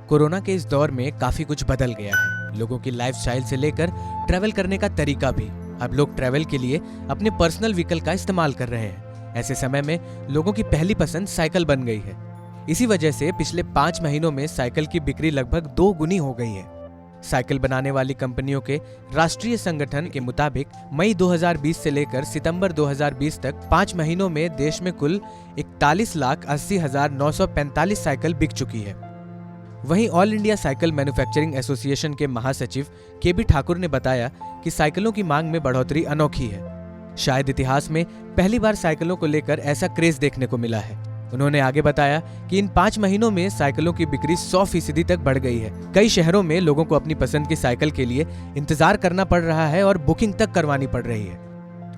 Corona के इस दौर में काफी कुछ बदल गया है। लोगों की लाइफस्टाइल से लेकर ट्रैवल करने का तरीका भी। अब लोग ट्रैवल के लिए अपने पर्सनल व्हीकल का इस्तेमाल कर रहे हैं। ऐसे समय में लोगों की पहली पसंद साइकिल बन गई है। इसी वजह से पिछले 5 महीनों में साइकिल की बिक्री लगभग 2 गुनी हो गई है। साइकिल बनाने वाली कंपनियों के राष्ट्रीय संगठन के मुताबिक मई 2020 से लेकर सितंबर 2020 तक 5 महीनों में देश में कुल 41,80,945 साइकिल बिक चुकी है। वहीं all India cycle manufacturing association के महासचिव केबी ठाकुर ने बताया कि साइकिलों की मांग में बढ़ोतरी अनोखी है। शायद इतिहास में पहली बार साइकिलों को लेकर ऐसा क्रेज देखने को मिला है। उन्होंने आगे बताया कि इन 5 महीनों में साइकिलों की बिक्री 100% तक बढ़ गई है। कई शहरों में लोगों को अपनी पसंद की साइकिल के लिए इंतजार करना पड़ रहा है और बुकिंग तक करवानी पड़ रही है।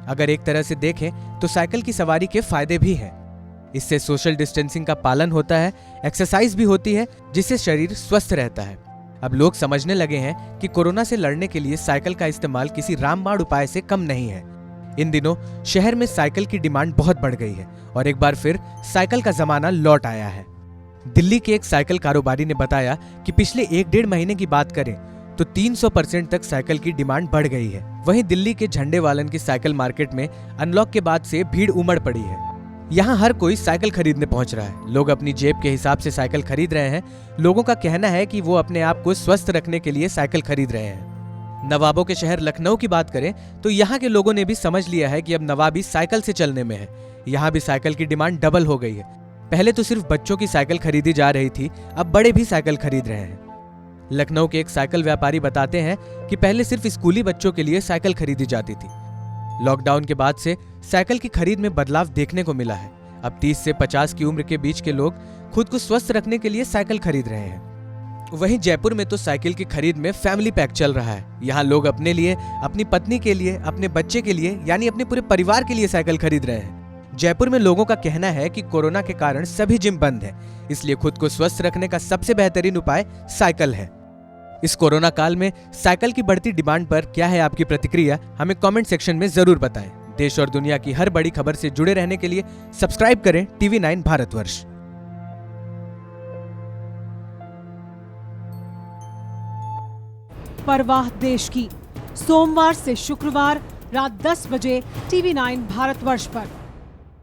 अगर एक तरह से देखें तो साइकिल की सवारी के फायदे भी हैं। इससे सोशल डिस्टेंसिंग का पालन होता है, एक्सरसाइज भी होती है, जिससे शरीर स्वस्थ रहता है। अब लोग समझने लगे हैं कि कोरोना से लड़ने के लिए साइकिल का इस्तेमाल किसी रामबाण उपाय से कम नहीं है। इन दिनों शहर में साइकिल की डिमांड बहुत बढ़ गई है और एक बार फिर साइकिल का जमाना लौट आया है। दिल्ली के एक साइकिल कारोबारी ने बताया कि पिछले 1-1.5 महीने की बात करें तो 300% तक साइकिल की डिमांड बढ़ गई है। वहीं दिल्ली के झंडे वालन की साइकिल मार्केट में अनलॉक के बाद से भीड़ उमड़ पड़ी है। यहाँ हर कोई साइकिल खरीदने पहुंच रहा है। लोग अपनी जेब के हिसाब से साइकिल खरीद रहे हैं। लोगों का कहना है कि वो अपने आप को स्वस्थ रखने के लिए साइकिल खरीद रहे हैं। नवाबों के शहर लखनऊ की बात करें तो यहाँ के लोगों ने भी समझ लिया है कि अब नवाबी साइकिल से चलने में है। यहाँ भी साइकिल की डिमांड डबल हो गई है। पहले तो सिर्फ बच्चों की साइकिल खरीदी जा रही थी, अब बड़े भी साइकिल खरीद रहे हैं। लखनऊ के एक साइकिल व्यापारी बताते हैं कि पहले सिर्फ स्कूली बच्चों के लिए साइकिल खरीदी जाती थी। लॉकडाउन के बाद से साइकिल की खरीद में बदलाव देखने को मिला है। अब 30 से 50 की उम्र के बीच के लोग खुद को स्वस्थ रखने के लिए साइकिल खरीद रहे हैं। वहीं जयपुर में तो साइकिल की खरीद में फैमिली पैक चल रहा है। यहाँ लोग अपने लिए, अपनी पत्नी के लिए, अपने बच्चे के लिए यानी अपने पूरे परिवार के लिए साइकिल खरीद रहे हैं। जयपुर में लोगों का कहना है कि कोरोना के कारण सभी जिम बंद है, इसलिए खुद को स्वस्थ रखने का सबसे बेहतरीन उपाय साइकिल है। इस कोरोना काल में साइकिल की बढ़ती डिमांड पर क्या है आपकी प्रतिक्रिया, हमें कमेंट सेक्शन में जरूर बताएं। देश और दुनिया की हर बड़ी खबर से जुड़े रहने के लिए सब्सक्राइब करें TV9 भारतवर्ष। परवाह देश की, सोमवार से शुक्रवार रात 10 बजे TV9 भारतवर्ष पर।